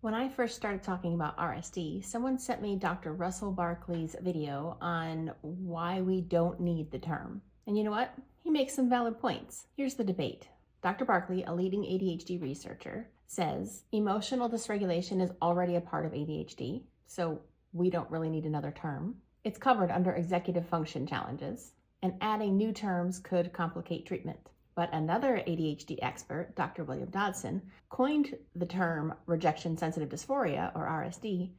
When I first started talking about RSD, someone sent me Dr. Russell Barkley's video on why we don't need the term. And you know what? He makes some valid points. Here's the debate. Dr. Barkley, a leading ADHD researcher, says emotional dysregulation is already a part of ADHD, so we don't really need another term. It's covered under executive function challenges, and adding new terms could complicate treatment. But another ADHD expert, Dr. William Dodson, coined the term Rejection Sensitive Dysphoria, or RSD,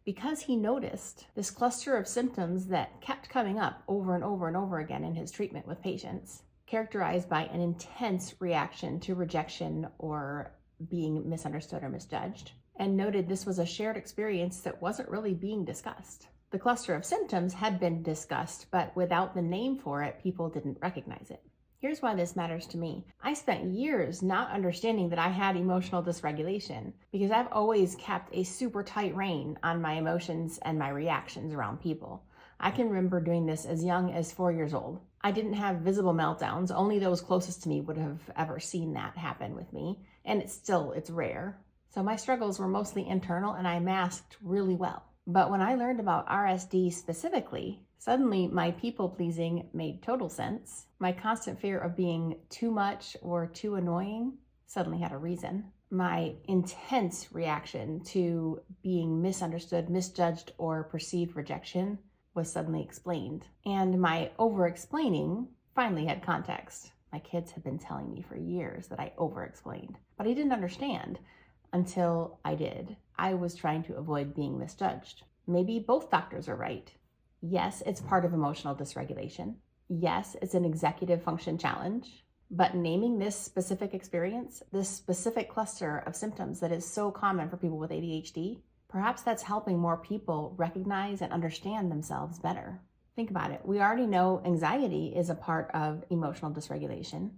because he noticed this cluster of symptoms that kept coming up over and over and over again in his treatment with patients, characterized by an intense reaction to rejection or being misunderstood or misjudged, and noted this was a shared experience that wasn't really being discussed. The cluster of symptoms had been discussed, but without the name for it, people didn't recognize it. Here's why this matters to me. I spent years not understanding that I had emotional dysregulation because I've always kept a super tight rein on my emotions and my reactions around people. I can remember doing this as young as 4 years old. I didn't have visible meltdowns. Only those closest to me would have ever seen that happen with me. And it's rare. So my struggles were mostly internal and I masked really well. But when I learned about RSD specifically, suddenly my people-pleasing made total sense. My constant fear of being too much or too annoying suddenly had a reason. My intense reaction to being misunderstood, misjudged, or perceived rejection was suddenly explained. And my over-explaining finally had context. My kids had been telling me for years that I over-explained, but I didn't understand until I did. I was trying to avoid being misjudged. Maybe both doctors are right. Yes, it's part of emotional dysregulation. Yes, it's an executive function challenge. But naming this specific experience, this specific cluster of symptoms that is so common for people with ADHD, perhaps that's helping more people recognize and understand themselves better. Think about it. We already know anxiety is a part of emotional dysregulation,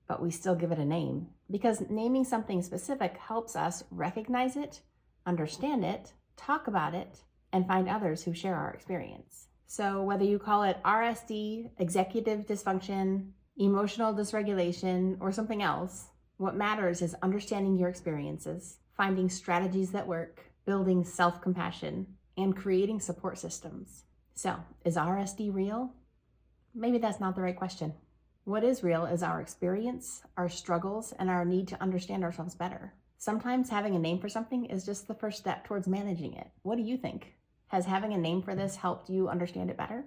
but we still give it a name because naming something specific helps us recognize it, understand it, talk about it, and find others who share our experience. So whether you call it RSD, executive dysfunction, emotional dysregulation, or something else, what matters is understanding your experiences, finding strategies that work, building self-compassion, and creating support systems. So, is RSD real? Maybe that's not the right question. What is real is our experience, our struggles, and our need to understand ourselves better. Sometimes having a name for something is just the first step towards managing it. What do you think? Has having a name for this helped you understand it better?